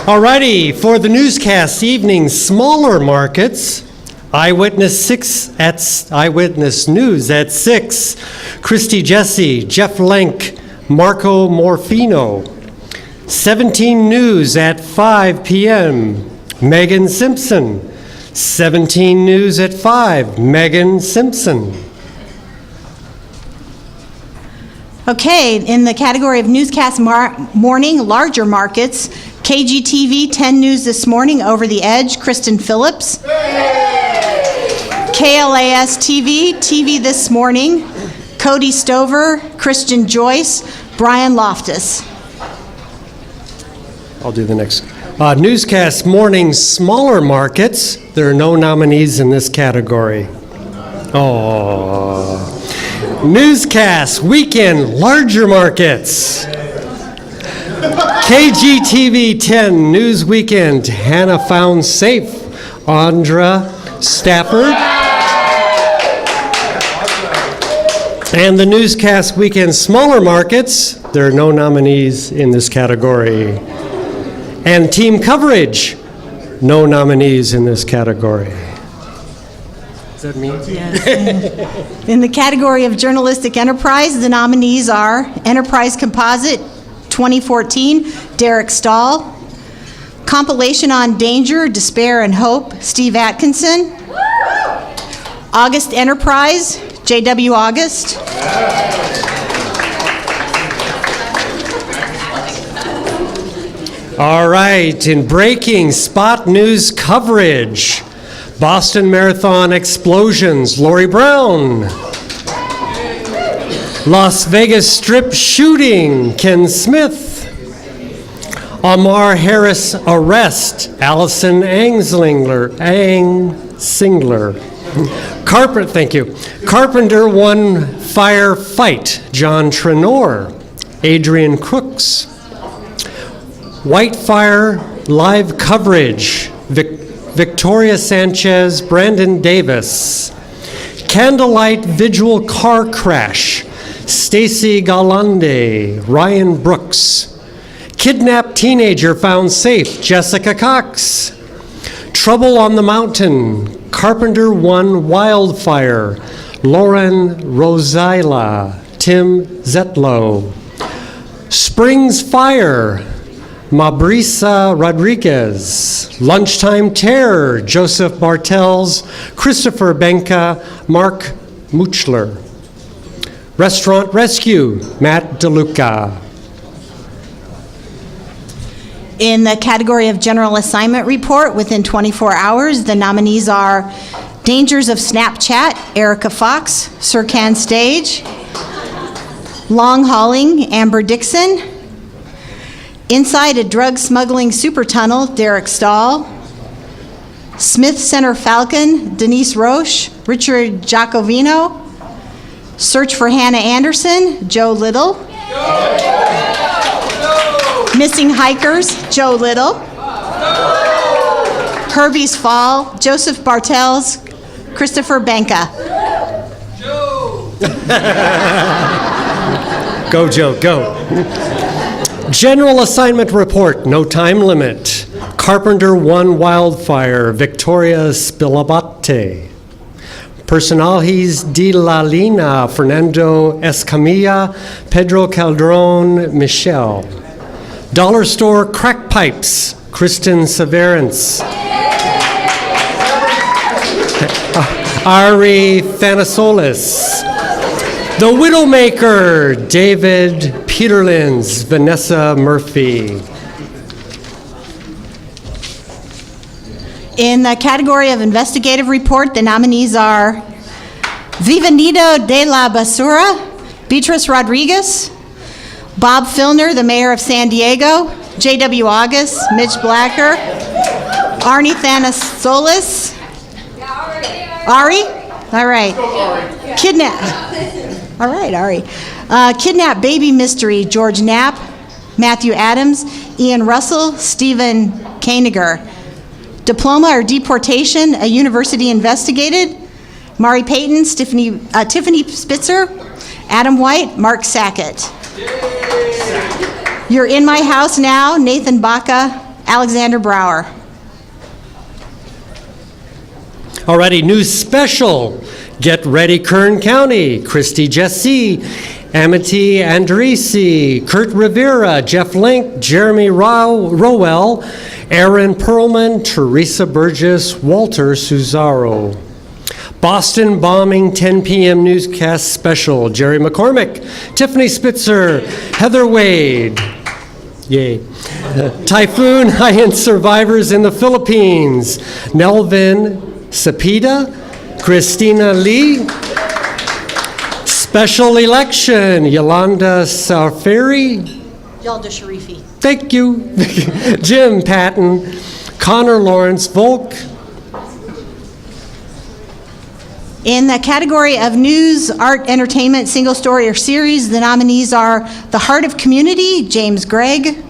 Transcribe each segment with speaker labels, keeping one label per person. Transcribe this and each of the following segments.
Speaker 1: Alrighty, for the newscast evening, smaller markets, Eyewitness News at 6, Christy Jesse, Jeff Lenk, Marco Morfino. 17 News at 5 p.m., Megan Simpson. 17 News at 5, Megan Simpson.
Speaker 2: Okay, in the category of newscast morning, larger markets, KGTV 10 News This Morning, Over the Edge, Kristen Phillips. KLAS TV, TV This Morning, Cody Stover, Christian Joyce, Brian Loftus.
Speaker 1: I'll do the next. Newscast morning, smaller markets. There are no nominees in this category. Oh. Newscast weekend, larger markets. KGTV 10 News Weekend, Hannah Found Safe, Andra Stafford. And the newscast weekend, smaller markets. There are no nominees in this category. And team coverage, no nominees in this category. Does that mean?
Speaker 2: Yes. In the category of journalistic enterprise, the nominees are Enterprise Composite 2014, Derek Stahl. Compilation on Danger, Despair, and Hope, Steve Atkinson. August Enterprise, J.W. August.
Speaker 1: All right, in breaking spot news coverage, Boston Marathon explosions, Lori Brown. Las Vegas Strip shooting, Ken Smith. Amar Harris arrest, Allison Angsingler. Carpenter won fire fight, John Trenor. Adrian Crooks. Whitefire live coverage, Victoria Sanchez, Brandon Davis. Candlelight visual car crash, Stacy Galande, Ryan Brooks. Kidnapped teenager found safe, Jessica Cox. Trouble on the Mountain, Carpenter won wildfire, Lauren Rosila, Tim Zetlow. Springs Fire, Mabrisa Rodriguez. Lunchtime Terror, Joseph Bartels, Christopher Benka, Mark Muchler. Restaurant Rescue, Matt DeLuca.
Speaker 2: In the category of general assignment report, within 24 hours, the nominees are Dangers of Snapchat, Erica Fox, Sircan Stage. Long Hauling, Amber Dixon. Inside a Drug Smuggling Super Tunnel, Derek Stahl. Smith Center Falcon, Denise Roche, Richard Giacovino. Search for Hannah Anderson, Joe Little. Missing Hikers, Joe Little. Herbie's Fall, Joseph Bartels, Christopher Benka.
Speaker 1: Go, Joe, go. General assignment report, no time limit. Carpenter won wildfire, Victoria Spilabate. Personajes de la Lina, Fernando Escamilla, Pedro Calderon, Michelle. Dollar Store Crack Pipes, Kristen Severance. Ari Thanasolis. The Widowmaker, David Peterlins, Vanessa Murphy.
Speaker 2: In the category of investigative report, the nominees are Vivanito de la Basura, Beatrice Rodriguez, Bob Filner, the mayor of San Diego, J.W. August, Mitch Blacker, Arnie Thanasolis. Ari? All right. Kidnap. All right, Ari. Kidnap Baby Mystery, George Knapp, Matthew Adams, Ian Russell, Stephen Koeniger. Diploma or Deportation, a University Investigated, Mari Payton, Tiffany Spitzer, Adam White, Mark Sackett. You're in My House Now, Nathan Baca, Alexander Brower.
Speaker 1: Alrighty, news special. Get ready, Kern County. Christy Jesse, Amity Andresi, Kurt Rivera, Jeff Link, Jeremy Rowell, Aaron Perlman, Teresa Burgess, Walter Suzaro. Boston bombing 10 p.m. newscast special. Jerry McCormick, Tiffany Spitzer, Heather Wade. Yay. Typhoon high-end survivors in the Philippines. Nelvin Sapida, Christina Lee. Special election, Yolanda Safari.
Speaker 2: Yalda Sharifi.
Speaker 1: Thank you. Jim Patton, Connor Lawrence Volk.
Speaker 2: In the category of news, art, entertainment, single story, or series, the nominees are The Heart of Community, James Gregg.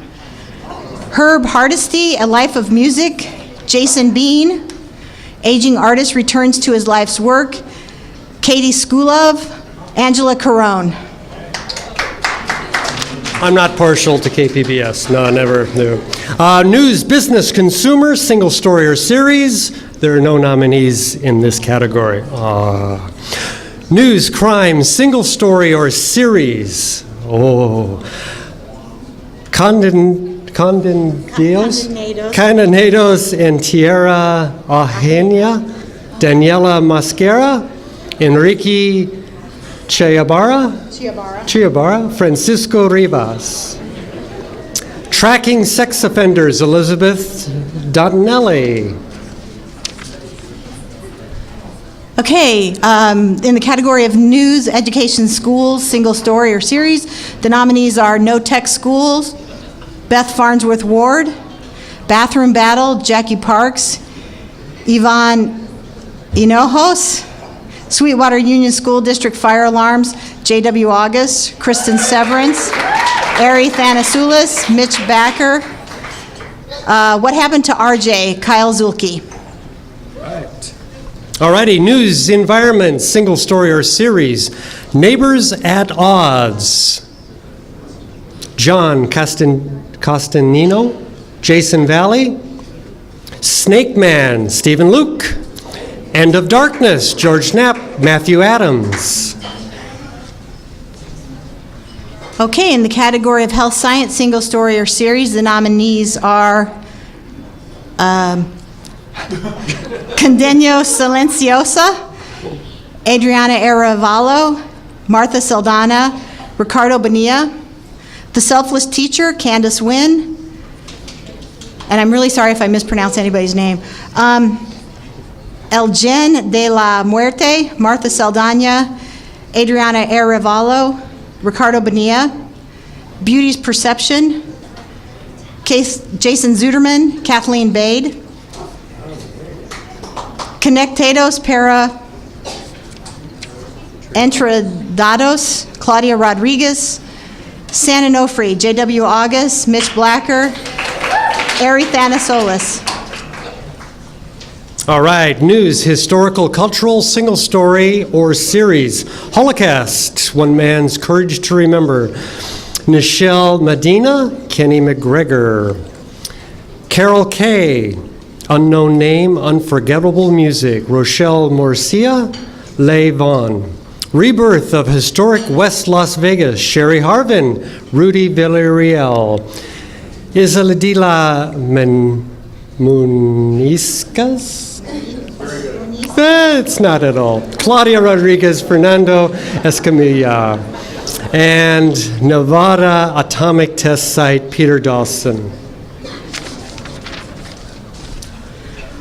Speaker 2: Herb Hardesty, A Life of Music, Jason Bean. Aging Artist Returns to His Life's Work, Katie Skulov, Angela Carone.
Speaker 1: I'm not partial to KPBS. No, never. No. News, business, consumer, single story or series. There are no nominees in this category. News, crime, single story or series. Oh. Condenados en Tierra Ajena, Daniela Mascara, Enrique Chiabara, Francisco Rivas. Tracking sex offenders, Elizabeth Dottinelli.
Speaker 2: Okay, in the category of news, education, schools, single story, or series, the nominees are No Tech Schools, Beth Farnsworth Ward, Bathroom Battle, Jackie Parks, Yvonne Hinojos, Sweetwater Union School District Fire Alarms, J.W. August, Kristen Severance, Ari Thanasoulis, Mitch Backer. What Happened to RJ, Kyle Zulke.
Speaker 1: Alrighty, news, environment, single story or series. Neighbors at Odds. John Costanino, Jason Valley. Snake Man, Stephen Luke. End of Darkness, George Knapp, Matthew Adams.
Speaker 2: Okay, in the category of health science, single story, or series, the nominees are Condenio Silenciosa, Adriana Arevalo, Martha Saldana, Ricardo Bonilla, The Selfless Teacher, Candace Wynn, and I'm really sorry if I mispronounce anybody's name, El Gen de la Muerte, Martha Saldana, Adriana Arevalo, Ricardo Bonilla, Beauty's Perception, Jason Zuderman, Kathleen Bade, Conectados para Entradados, Claudia Rodriguez, San Onofre, J.W. August, Mitch Blacker, Ari Thanasoulis.
Speaker 1: All right, news, historical, cultural, single story or series. Holocaust, One Man's Courage to Remember. Nichelle Medina, Kenny McGregor. Carol Kay, Unknown Name, Unforgettable Music. Rochelle Morcia, Leigh Vaughn. Rebirth of Historic West Las Vegas. Sherry Harvin, Rudy Villarreal. Isaldila Munizcas? It's not at all. Claudia Rodriguez, Fernando Escamilla, and Nevada Atomic Test Site, Peter Dawson.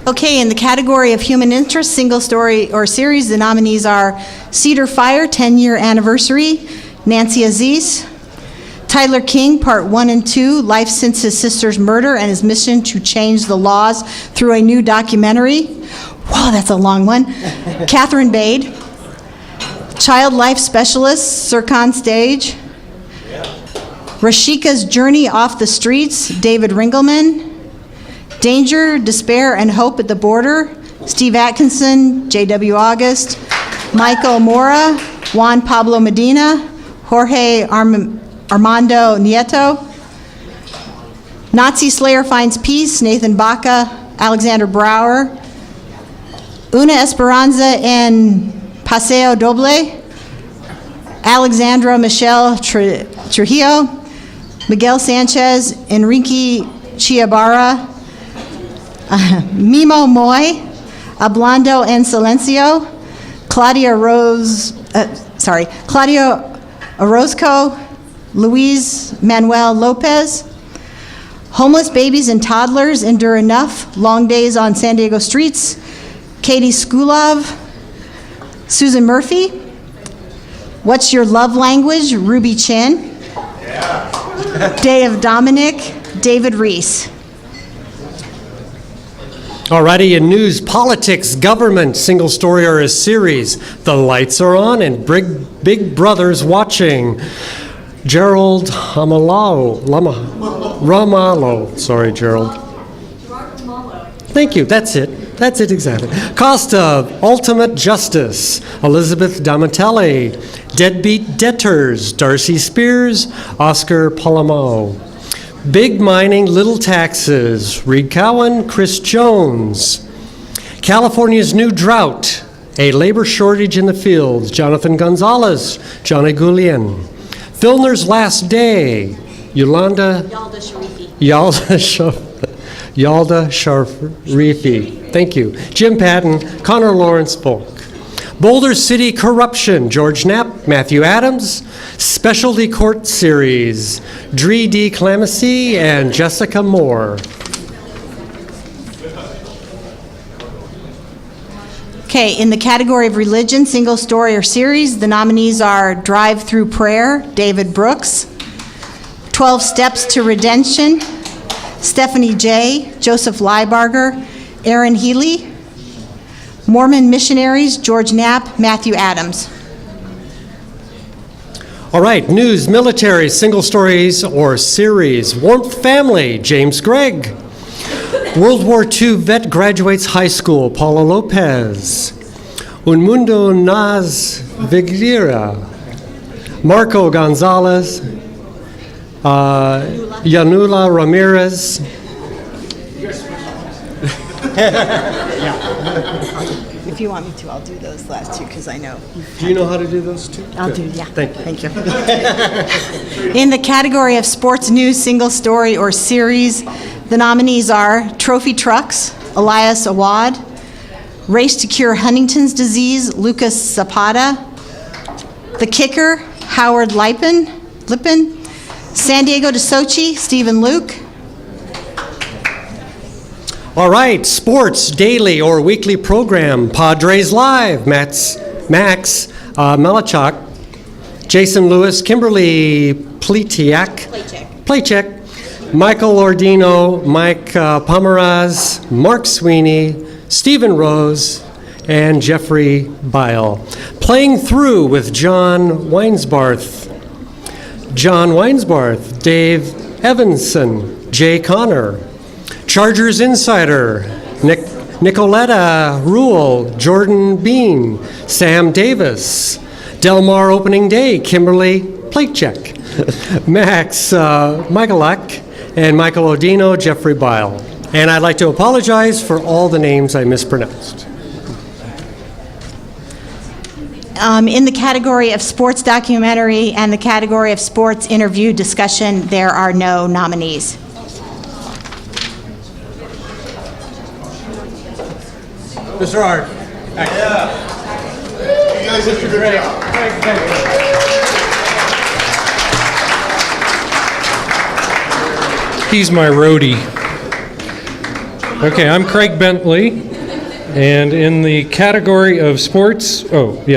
Speaker 2: Okay, in the category of human interest, single story or series, the nominees are Cedar Fire, 10-year anniversary, Nancy Aziz, Tyler King, Part 1 and 2, Life Since His Sister's Murder and His Mission to Change the Laws through a New Documentary. Wow, that's a long one. Catherine Bade, Child Life Specialist, Circon Stage, Rashika's Journey Off the Streets, David Ringelman, Danger, Despair, and Hope at the Border, Steve Atkinson, J.W. August, Michael Mora, Juan Pablo Medina, Jorge Armando Nieto, Nazi Slayer Finds Peace, Nathan Baca, Alexander Brower. Una Esperanza en Paseo Doble, Alexandra Michelle Trujillo, Miguel Sanchez, Enrique Chiabarra, Mimo Moy, Hablando en Silencio, Claudia Orozco, Luis Manuel Lopez. Homeless babies and toddlers endure enough, long days on San Diego streets, Katie Skulov, Susan Murphy. What's Your Love Language, Ruby Chin. Day of Dominic, David Reese.
Speaker 1: Alrighty, in news, politics, government, single story or a series. The lights are on and Big Brother's watching. Gerald Ramallo. Sorry, Gerald. Thank you, that's it. That's it exactly. Costa, Ultimate Justice. Elizabeth Damatelli. Deadbeat Debtors. Darcy Spears. Oscar Palamo. Big Mining, Little Taxes. Reed Cowan. Chris Jones. California's New Drought. A Labor Shortage in the Fields. Jonathan Gonzalez. Johnny Goulian. Filner's Last Day. Yalda Sharifi. Thank you. Jim Patton, Connor Lawrence Volk. Boulder City Corruption, George Knapp, Matthew Adams. Specialty Court Series, Dree D. Clemency and Jessica Moore.
Speaker 2: Okay, in the category of religion, single story or series, the nominees are Drive Through Prayer, David Brooks. 12 Steps to Redemption, Stephanie J., Joseph Liebarger, Aaron Healy. Mormon Missionaries, George Knapp, Matthew Adams.
Speaker 1: All right, news, military, single stories or series. Warmth Family, James Gregg. World War II vet graduates high school, Paula Lopez. Un Mundo Nas Vigira, Marco Gonzalez. Yanula Ramirez.
Speaker 2: If you want me to, I'll do those last two because I know.
Speaker 1: Do you know how to do those two?
Speaker 2: I'll
Speaker 1: Good.
Speaker 2: do, yeah.
Speaker 1: Thank you.
Speaker 2: Thank you. In the category of sports news, single story or series, the nominees are Trophy Trucks, Elias Awad, Race to Cure Huntington's Disease, Lucas Zapata, The Kicker, Howard Lippin, San Diego to Sochi, Stephen Luke.
Speaker 1: All right, sports, daily or weekly program, Padres Live, Max Melachuk, Jason Lewis, Kimberly Playcheck, Michael Ordino, Mike Pomeraz, Mark Sweeney, Stephen Rose, and Jeffrey Bile. Playing Through with John Weinsbarth, Dave Evanson, Jay Connor. Chargers Insider, Nicoletta Rule, Jordan Bean, Sam Davis. Del Mar Opening Day, Kimberly Playcheck, Max Michalak, and Michael Odino, Jeffrey Bile. And I'd like to apologize for all the names I mispronounced.
Speaker 2: In the category of sports documentary and the category of sports interview discussion, there are no nominees.
Speaker 1: Mr. Hart.
Speaker 3: Yeah. You guys did a good job.
Speaker 4: He's my roadie. Okay, I'm Craig Bentley, and in the category of sports,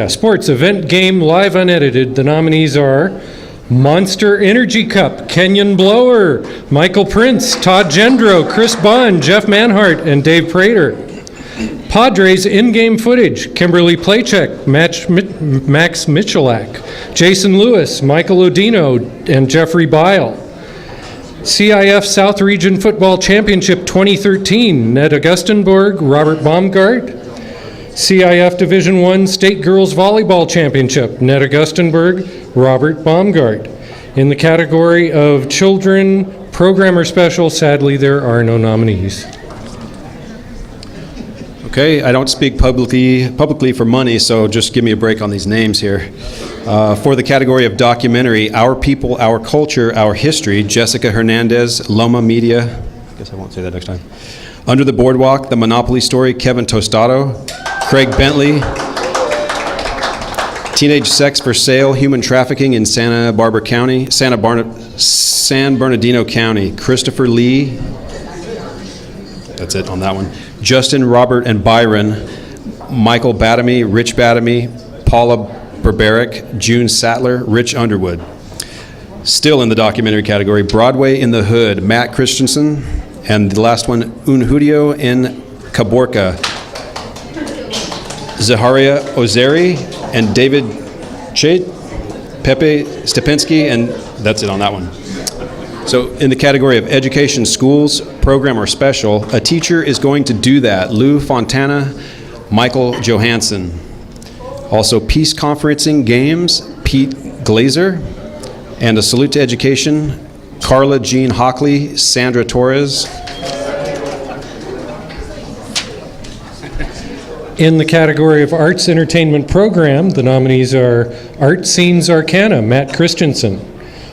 Speaker 4: sports, event, game, live, unedited, the nominees are Monster Energy Cup, Kenyon Blower, Michael Prince, Todd Gendro, Chris Bond, Jeff Manhart, and Dave Prater. Padres in-game footage, Kimberly Playcheck, Max Michalak, Jason Lewis, Michael Odino, and Jeffrey Bile. CIF South Region Football Championship 2013, Ned Augustenborg, Robert Baumgart. CIF Division I State Girls Volleyball Championship, Ned Augustenborg, Robert Baumgart. In the category of children Programmer Special, sadly, there are no nominees.
Speaker 5: Okay, I don't speak publicly for money, so just give me a break on these names here. For the category of documentary, Our People, Our Culture, Our History, Jessica Hernandez, Loma Media. I guess I won't say that next time. Under the Boardwalk, The Monopoly Story, Kevin Tostado, Craig Bentley. Teenage Sex for Sale, Human Trafficking in San Bernardino County, Christopher Lee. That's it on that one. Justin, Robert, and Byron, Michael Batamy, Rich Batamy, Paula Berberic, June Sattler, Rich Underwood. Still in the documentary category, Broadway in the Hood, Matt Christensen, and the last one, Un Judío en Caborca, Zaharia Ozeri, and David Chait, Pepe Stepinski, and that's it on that one. So in the category of education, schools, program, or special, a teacher is going to do that. Lou Fontana, Michael Johansson. Also peace conferencing games, Pete Glazer. And a salute to education, Carla Jean Hockley, Sandra Torres.
Speaker 4: In the category of Arts Entertainment Program, the nominees are Art Scenes Arcana, Matt Christensen.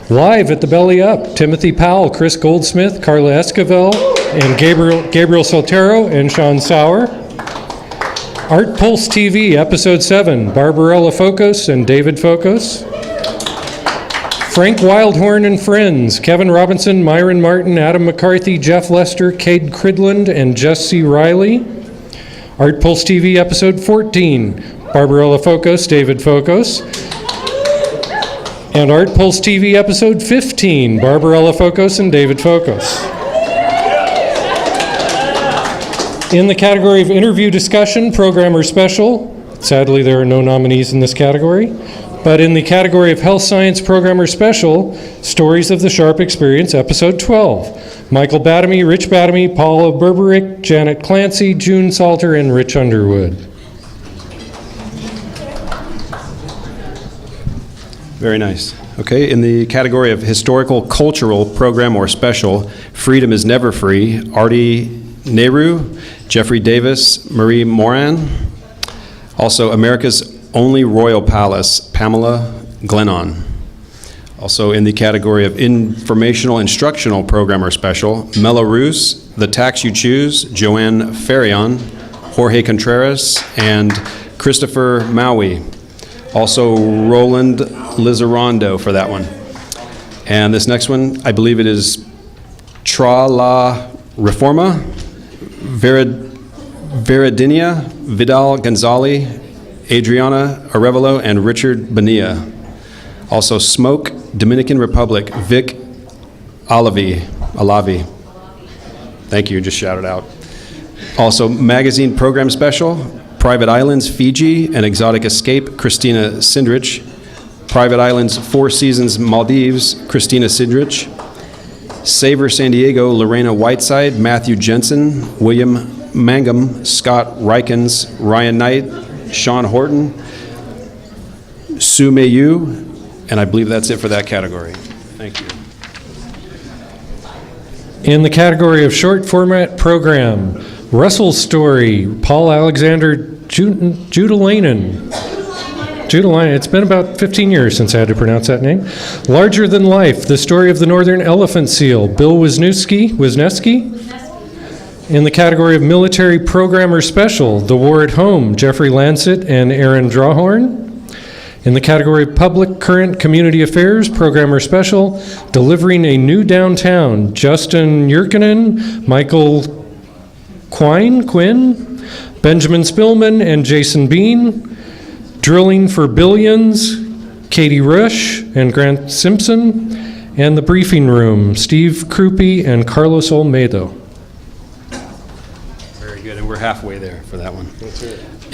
Speaker 4: Live at the Belly Up, Timothy Powell, Chris Goldsmith, Carla Esquivel, and Gabriel Soltero and Sean Sauer. Art Pulse TV, Episode 7, Barbarella Focos and David Focos. Frank Wildhorn and Friends, Kevin Robinson, Myron Martin, Adam McCarthy, Jeff Lester, Cade Cridland, and Jesse Riley. Art Pulse TV, Episode 14, Barbarella Focos, David Focos. And Art Pulse TV, Episode 15, Barbarella Focos and David Focos. In the category of Interview Discussion, Program, or Special, sadly there are no nominees in this category. But in the category of Health Science Program or Special, Stories of the Sharp Experience, Episode 12. Michael Batamy, Rich Batamy, Paula Berberic, Janet Clancy, June Salter, and Rich Underwood.
Speaker 5: Very nice. Okay, in the category of Historical Cultural Program or Special, Freedom is Never Free, Artie Nehru, Jeffrey Davis, Marie Moran. Also, America's Only Royal Palace, Pamela Glennon. Also in the category of Informational Instructional Program or Special, Mela Roos, The Tax You Choose, Joanne Ferrion, Jorge Contreras, and Christopher Maui. Also Roland Lizarondo for that one. And this next one, I believe it is Tra La Reforma, Veridinia, Vidal Gonzalez, Adriana Arevalo, and Richard Bonilla. Also Smoke, Dominican Republic, Vic Alavi. Thank you, just shout it out. Also Magazine Program Special, Private Islands, Fiji, and Exotic Escape, Christina Sindrich. Private Islands, Four Seasons, Maldives, Christina Sindrich. Savor San Diego, Lorena Whiteside, Matthew Jensen, William Mangum, Scott Rykins, Ryan Knight, Sean Horton, Sue Mayu, and I believe that's it for that category. Thank you.
Speaker 4: In the category of Short Format Program, Russell's Story, Paul Alexander Judalainen. It's been about 15 years since I had to pronounce that name. Larger Than Life, The Story of the Northern Elephant Seal, Bill Wisniewski. In the category of Military Program or Special, The War at Home, Jeffrey Lancet and Aaron Drawhorn. In the category of Public Current Community Affairs, Program or Special, Delivering a New Downtown, Justin Yurkinen, Michael Quinn, Benjamin Spillman and Jason Bean. Drilling for Billions, Katie Rush and Grant Simpson. And The Briefing Room, Steve Krupe and Carlos Olmedo.
Speaker 5: Very good, and we're halfway there for that one.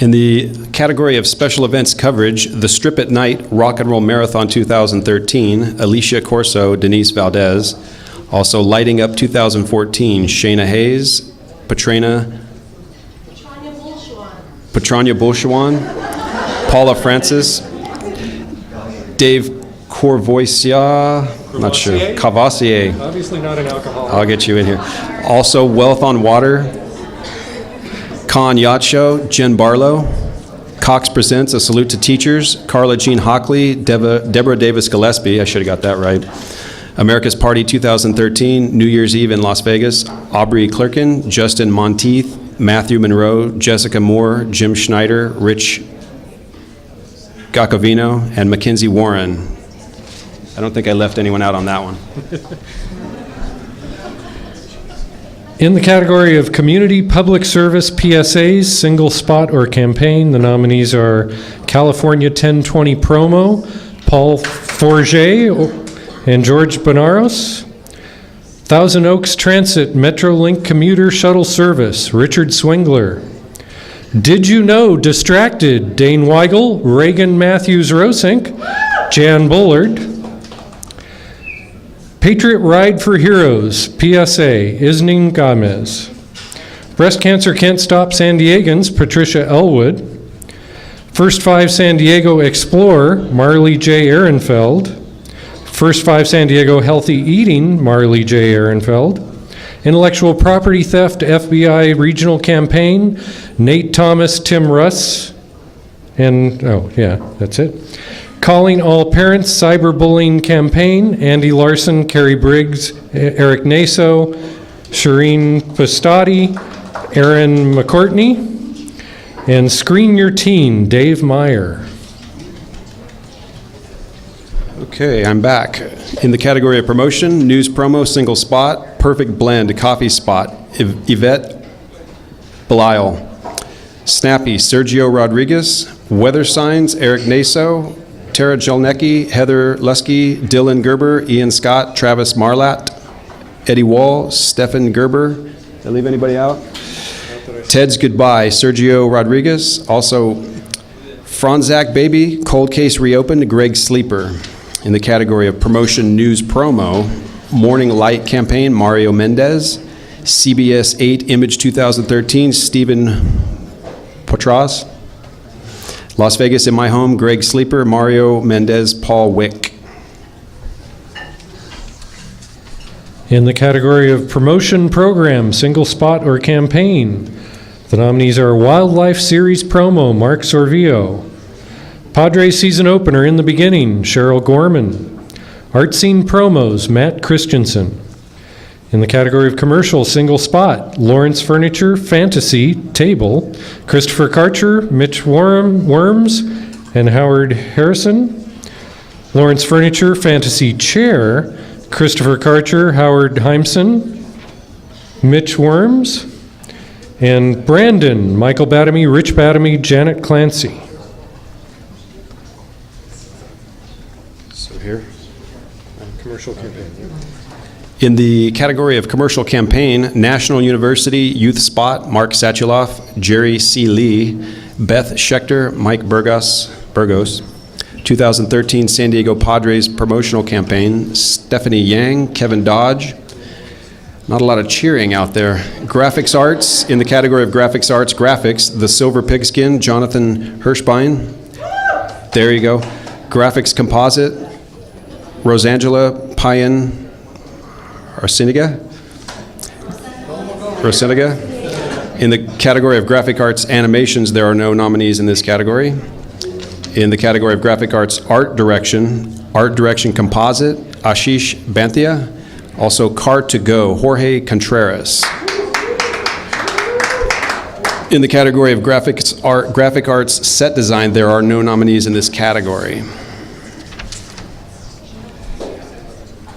Speaker 5: In the category of special events coverage, The Strip at Night Rock and Roll Marathon 2013, Alicia Corso, Denise Valdez. Also Lighting Up 2014, Shayna Hayes, Petrania Bolshawan, Paula Francis, Dave Corvoisia, Not sure.
Speaker 4: Cavassier?
Speaker 5: Cavassier.
Speaker 4: Obviously not an alcoholic.
Speaker 5: I'll get you in here. Also, Wealth on Water, Con Yacht Show, Jen Barlow. Cox Presents, A Salute to Teachers, Carla Jean Hockley, Deborah Davis Gillespie, I should have got that right. America's Party 2013, New Year's Eve in Las Vegas, Aubrey Clerkin, Justin Monteith, Matthew Monroe, Jessica Moore, Jim Schneider, Rich Gacovino, and Mackenzie Warren. I don't think I left anyone out on that one.
Speaker 4: In the category of Community Public Service PSAs, single spot or campaign, the nominees are California 1020 Promo, Paul Forget and George Bonaros. Thousand Oaks Transit Metrolink Commuter Shuttle Service, Richard Swingler. Did You Know Distracted, Dane Weigel, Reagan Matthews Rosink, Jan Bullard. Patriot Ride for Heroes, PSA, Isning Gomez. Breast Cancer Can't Stop San Diegans, Patricia Elwood. First Five San Diego Explore, Marley J. Ehrenfeld. First Five San Diego Healthy Eating, Marley J. Ehrenfeld. Intellectual Property Theft FBI Regional Campaign, Nate Thomas, Tim Russ, and, oh, yeah, that's it. Calling All Parents Cyberbullying Campaign, Andy Larson, Carrie Briggs, Eric Naso, Shireen Pastati, Aaron McCourtney, and Screen Your Teen, Dave Meyer.
Speaker 5: Okay, I'm back. In the category of promotion, news promo, single spot, perfect blend, coffee spot, Yvette Belial. Snappy, Sergio Rodriguez. Weather signs, Eric Naso, Tara Jelnecki, Heather Lusky, Dylan Gerber, Ian Scott, Travis Marlatt, Eddie Wall, Stefan Gerber. Did I leave anybody out? Ted's Goodbye, Sergio Rodriguez. Also, Franzak Baby, Cold Case Reopened, Greg Sleeper. In the category of promotion news promo, Morning Light Campaign, Mario Mendez. CBS 8 Image 2013, Stephen Potras. Las Vegas in My Home, Greg Sleeper, Mario Mendez, Paul Wick.
Speaker 4: In the category of promotion program, single spot or campaign, the nominees are Wildlife Series Promo, Mark Sorvio. Padres Season Opener In the Beginning, Cheryl Gorman. Art Scene Promos, Matt Christensen. In the category of commercial, single spot, Lawrence Furniture, Fantasy, Table, Christopher Karcher, Mitch Worms, and Howard Harrison. Lawrence Furniture, Fantasy Chair, Christopher Karcher, Howard Heimson, Mitch Worms, and Brandon, Michael Batamy, Rich Batamy, Janet Clancy.
Speaker 5: So here.
Speaker 4: Commercial campaign.
Speaker 5: In the category of commercial campaign, National University Youth Spot, Mark Sachuloff, Jerry C. Lee, Beth Schechter, Mike Burgos. 2013 San Diego Padres promotional campaign, Stephanie Yang, Kevin Dodge. Not a lot of cheering out there. Graphics Arts, in the category of Graphics Arts, Graphics, The Silver Pigskin, Jonathan Hirschbein. There you go. Graphics Composite, Rosangela Payan Rosiniga. In the category of Graphic Arts Animations, there are no nominees in this category. In the category of Graphic Arts Art Direction Composite, Ashish Banthia. Also Car to Go, Jorge Contreras. In the category of Graphic Arts Set Design, there are no nominees in this category.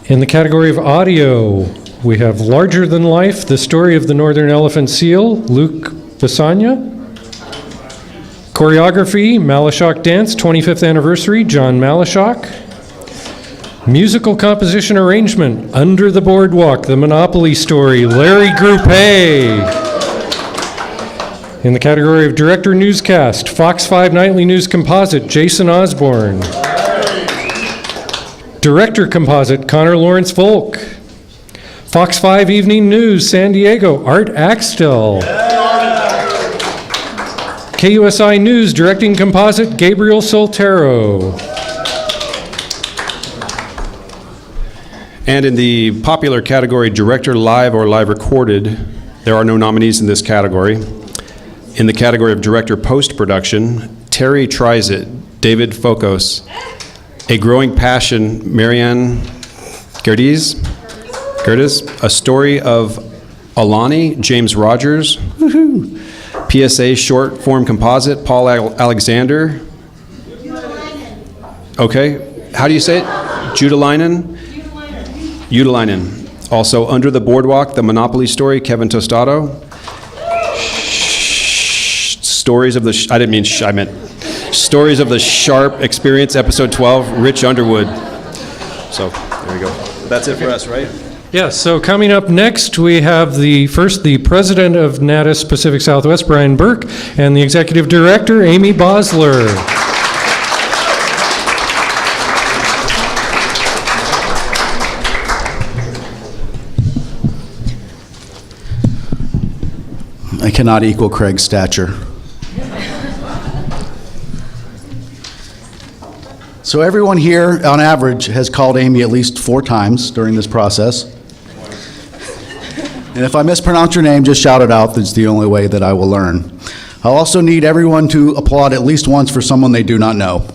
Speaker 4: In the category of audio, we have Larger Than Life, The Story of the Northern Elephant Seal, Luke Basanya. Choreography, Malashok Dance, 25th Anniversary, John Malashok. Musical composition arrangement, Under the Boardwalk, The Monopoly Story, Larry Groupé. In the category of Director Newscast, Fox 5 Nightly News Composite, Jason Osborne. Director Composite, Connor Lawrence Volk. Fox 5 Evening News, San Diego, Art Axtell. KUSI News, Directing Composite, Gabriel Soltero.
Speaker 5: And in the popular category, Director Live or Live Recorded, there are no nominees in this category. In the category of Director Post-Production, Terry Tries It, David Focos. A Growing Passion, Marianne Gerdes. A Story of Alani, James Rogers. Woohoo. PSA Short Form Composite, Paul Alexander. Okay, how do you say it? Judalainen? Udalainen. Also, Under the Boardwalk, The Monopoly Story, Kevin Tostado. Stories of the, I didn't mean, I meant Stories of the Sharp Experience, Episode 12, Rich Underwood. So, there we go. That's it for us, right?
Speaker 4: Yeah, so coming up next, we have the president of NATAS Pacific Southwest, Brian Burke, and the executive director, Amy Bosler.
Speaker 6: I cannot equal Craig's stature. So everyone here, on average, has called Amy at least 4 times during this process. And if I mispronounce your name, just shout it out. That's the only way that I will learn. I'll also need everyone to applaud at least once for someone they do not know.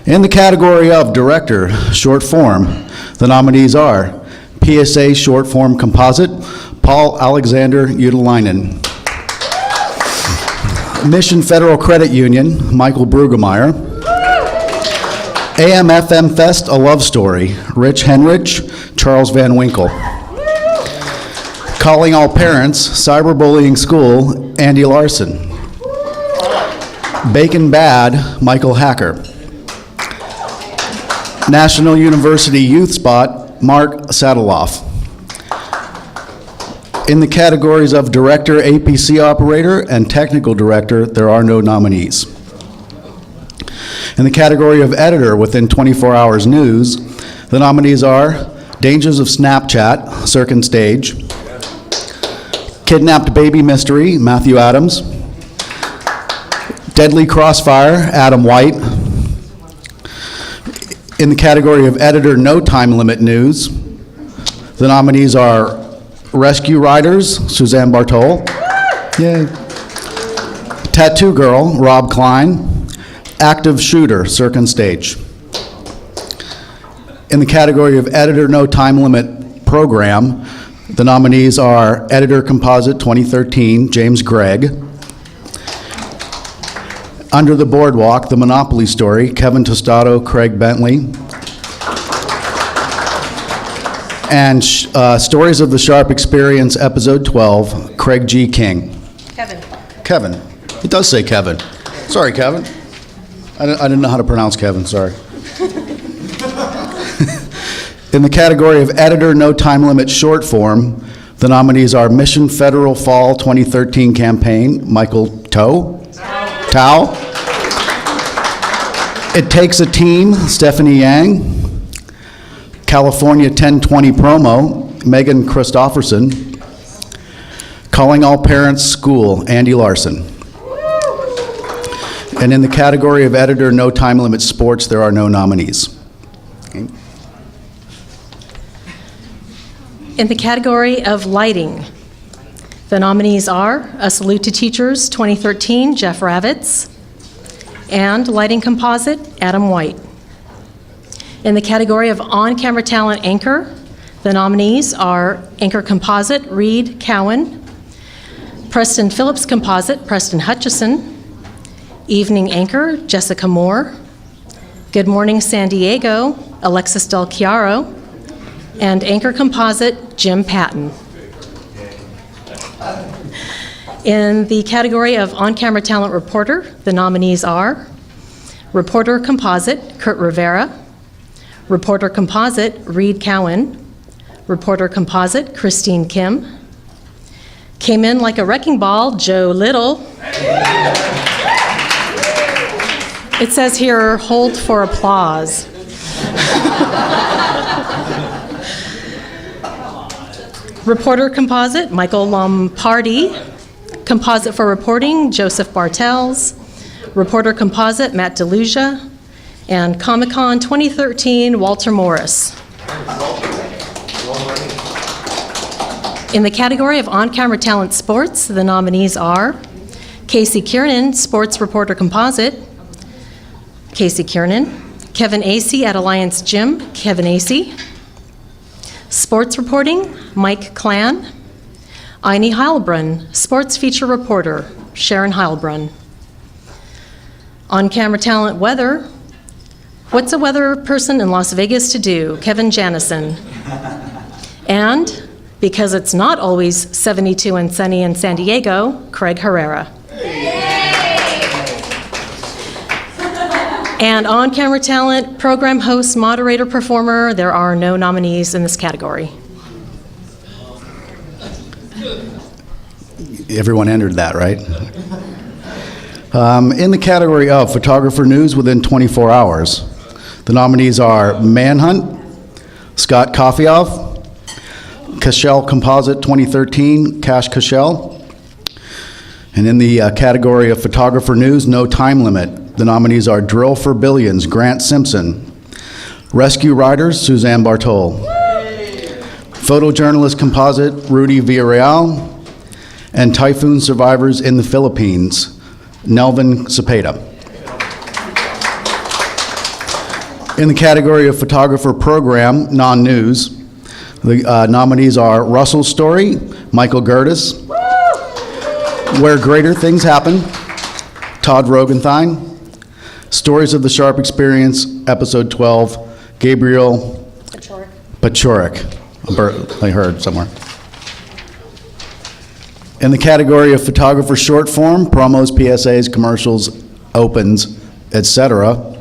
Speaker 6: In the category of Director, Short Form, the nominees are PSA Short Form Composite, Paul Alexander Udalainen. Mission Federal Credit Union, Michael Brueggemeyer. AM/FM Fest, A Love Story, Rich Henrich, Charles Van Winkle. Calling All Parents, Cyberbullying School, Andy Larson. Bacon Bad, Michael Hacker. National University Youth Spot, Mark Sadeloff. In the categories of Director, APC Operator, and Technical Director, there are no nominees. In the category of Editor within 24 Hours News, the nominees are Dangers of Snapchat, Cirque and Stage. Kidnapped Baby Mystery, Matthew Adams. Deadly Crossfire, Adam White. In the category of Editor No Time Limit News, the nominees are Rescue Riders, Suzanne Bartol. Yay. Tattoo Girl, Rob Klein. Active Shooter, Cirque and Stage. In the category of Editor No Time Limit Program, the nominees are Editor Composite 2013, James Gregg. Under the Boardwalk, The Monopoly Story, Kevin Tostado, Craig Bentley. And Stories of the Sharp Experience, Episode 12, Craig G. King. Kevin. It does say Kevin. Sorry, Kevin. I didn't know how to pronounce Kevin, sorry. In the category of Editor No Time Limit Short Form, the nominees are Mission Federal Fall 2013 Campaign, Michael Tao. It Takes a Team, Stephanie Yang. California 1020 Promo, Megan Christofferson. Calling All Parents School, Andy Larson. And in the category of Editor No Time Limit Sports, there are no nominees. Okay.
Speaker 7: In the category of Lighting, the nominees are A Salute to Teachers 2013, Jeff Ravitz, and Lighting Composite, Adam White. In the category of On-Camera Talent Anchor, the nominees are Anchor Composite, Reed Cowan, Preston Phillips Composite, Preston Hutchison, Evening Anchor, Jessica Moore, Good Morning San Diego, Alexis Del Chiaro, and Anchor Composite, Jim Patton. In the category of On-Camera Talent Reporter, the nominees are Reporter Composite, Kurt Rivera, Reporter Composite, Reed Cowan, Reporter Composite, Christine Kim, Came In Like a Wrecking Ball, Joe Little. It says here, hold for applause. Reporter Composite, Michael Lombardi. Composite for Reporting, Joseph Bartels. Reporter Composite, Matt DeLucia. And Comic-Con 2013, Walter Morris. In the category of on-camera talent sports, the nominees are Casey Kiernan, Sports Reporter Composite, Casey Kiernan. Kevin Acey at Alliance Gym, Kevin Acey. Sports Reporting, Mike Clan. Aini Heilbrunn, Sports Feature Reporter, Sharon Heilbrunn. On-camera talent weather, what's a weather person in Las Vegas to do? Kevin Janison. And because it's not always 72 and sunny in San Diego, Craig Herrera. And on-camera talent, program host, moderator, performer, there are no nominees in this category.
Speaker 6: Everyone entered that, right? In the category of photographer news within 24 hours, the nominees are Manhunt, Scott Koffioff, Cashel Composite 2013, Cash Cashel. And in the category of photographer news, no time limit, the nominees are Drill for Billions, Grant Simpson, Rescue Riders, Suzanne Bartol, Photojournalist Composite, Rudy Villarreal, and Typhoon Survivors in the Philippines, Nelvin Cepeda. In the category of photographer program, non-news, the nominees are Russell Story, Michael Gertis, Where Greater Things Happen, Todd Rogenthine, Stories of the Sharp Experience, Episode 12, Gabriel Pachorik. I heard somewhere. In the category of photographer short form, promos, PSAs, commercials, opens, etc.,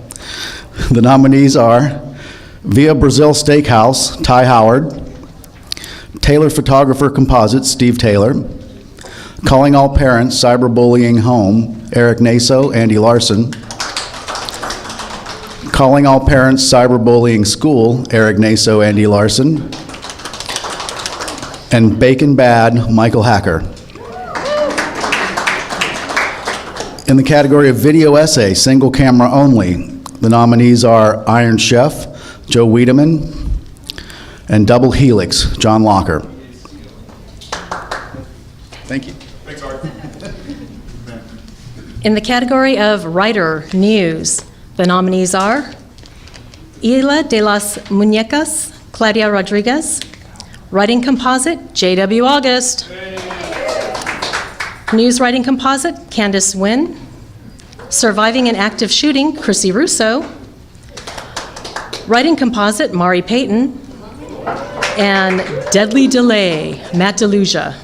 Speaker 6: the nominees are Via Brazil Steakhouse, Ty Howard, Taylor Photographer Composite, Steve Taylor, Calling All Parents, Cyberbullying Home, Eric Naso, Andy Larson, Calling All Parents, Cyberbullying School, Eric Naso, Andy Larson, and Bacon Bad, Michael Hacker. In the category of video essay, single camera only, the nominees are Iron Chef, Joe Wiedemann, and Double Helix, John Locker. Thank you.
Speaker 3: Thanks, Art.
Speaker 7: In the category of writer news, the nominees are Isla de las Muñecas, Claudia Rodriguez, Writing Composite, J.W. August, News Writing Composite, Candace Wynn, Surviving an Active Shooting, Chrissy Russo, Writing Composite, Mari Payton, and Deadly Delay, Matt DeLucia.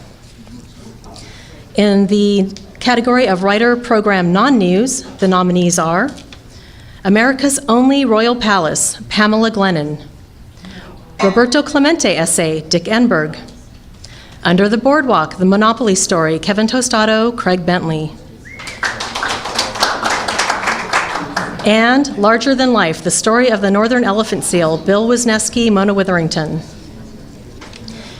Speaker 7: In the category of writer program non-news, the nominees are America's Only Royal Palace, Pamela Glennon, Roberto Clemente essay, Dick Enberg, Under the Boardwalk, The Monopoly Story, Kevin Tostado, Craig Bentley, and Larger Than Life, The Story of the Northern Elephant Seal, Bill Wisniewski, Mona Witherington.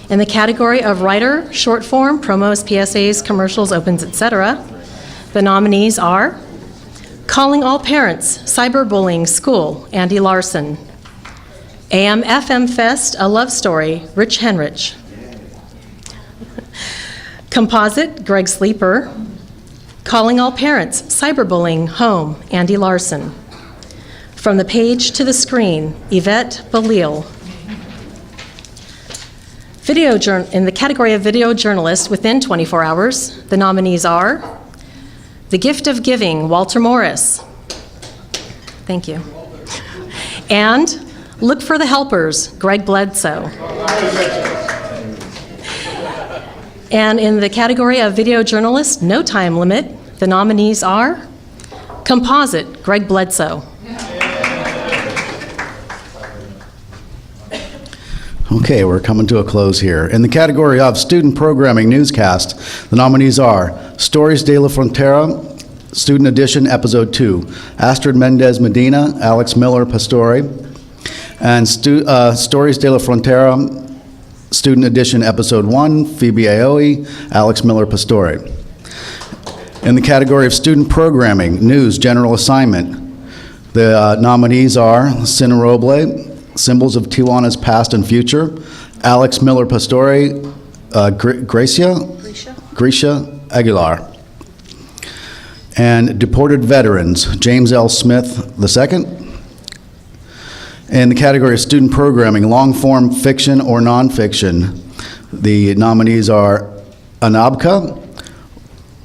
Speaker 7: In the category of writer, short form, promos, PSAs, commercials, opens, etc., the nominees are Calling All Parents, Cyberbullying School, Andy Larson, AM/FM Fest, A Love Story, Rich Henrich, Composite, Greg Sleeper, Calling All Parents, Cyberbullying Home, Andy Larson, From the Page to the Screen, Yvette Balil. In the category of video journalist within 24 hours, the nominees are The Gift of Giving, Walter Morris. Thank you. And Look for the Helpers, Greg Bledsoe. And in the category of video journalist, no time limit, the nominees are Composite, Greg Bledsoe.
Speaker 6: Okay, we're coming to a close here. In the category of student programming newscast, the nominees are Stories de la Frontera, Student Edition, Episode 2, Astrid Mendez Medina, Alex Miller Pastore, and Stories de la Frontera, Student Edition, Episode 1, Phoebe Aoe, Alex Miller Pastore. In the category of student programming, news, general assignment, The nominees are Sin Roble, Symbols of Tijuana's Past and Future, Alex Miller Pastore, Gracia Aguilar. And Deported Veterans, James L. Smith II. In the category of Student Programming, Long-Form Fiction or Nonfiction, the nominees are Anabka,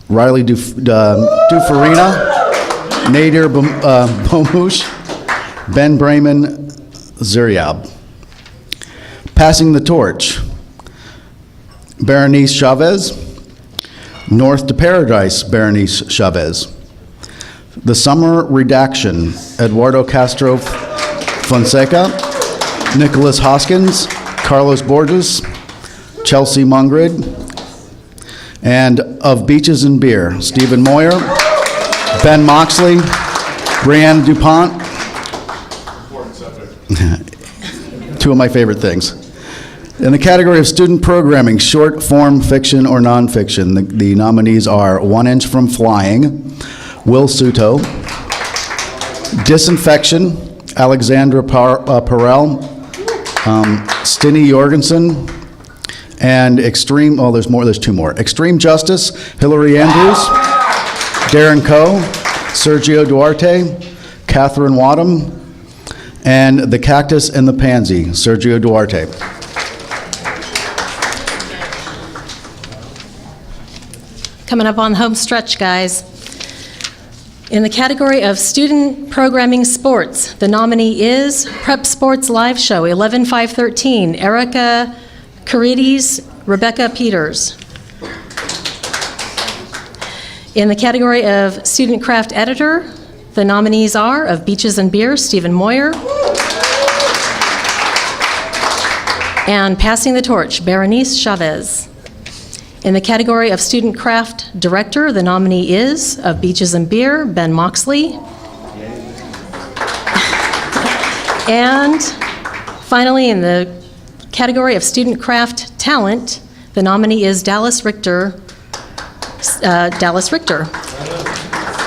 Speaker 6: Riley Dufarina, Nadir Bomush, Ben Brayman Zuriab. Passing the Torch, Berenice Chavez, North to Paradise, Berenice Chavez. The Summer Redaction, Eduardo Castro Fonseca, Nicholas Hoskins, Carlos Borges, Chelsea Mungrid, and Of Beaches and Beer, Stephen Moyer, Ben Moxley, Brianne DuPont. Two of my favorite things. In the category of Student Programming, Short Form Fiction or Nonfiction, the nominees are One Inch from Flying, Will Suto, Disinfection, Alexandra Perel, Stinny Jorgensen, and Extreme, oh, there's two more. Extreme Justice, Hillary Andrews, Darren Coe, Sergio Duarte, Catherine Wadham, and The Cactus and the Pansy, Sergio Duarte.
Speaker 7: Coming up on the home stretch, guys. In the category of Student Programming Sports, the nominee is Prep Sports Live Show, 11-5-13, Erica Carides, Rebecca Peters. In the category of Student Craft Editor, the nominees are Of Beaches and Beer, Stephen Moyer, and Passing the Torch, Berenice Chavez. In the category of Student Craft Director, the nominee is Of Beaches and Beer, Ben Moxley. And finally, in the category of Student Craft Talent, the nominee is Dallas Richter.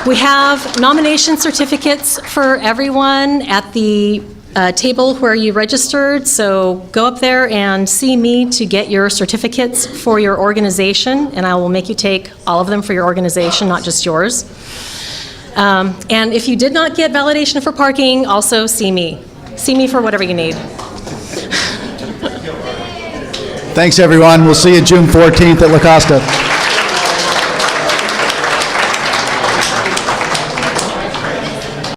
Speaker 7: We have nomination certificates for everyone at the table where you registered, so go up there and see me to get your certificates for your organization, and I will make you take all of them for your organization, not just yours. And if you did not get validation for parking, also see me. See me for whatever you need.
Speaker 6: Thanks, everyone. We'll see you June 14th at La Costa.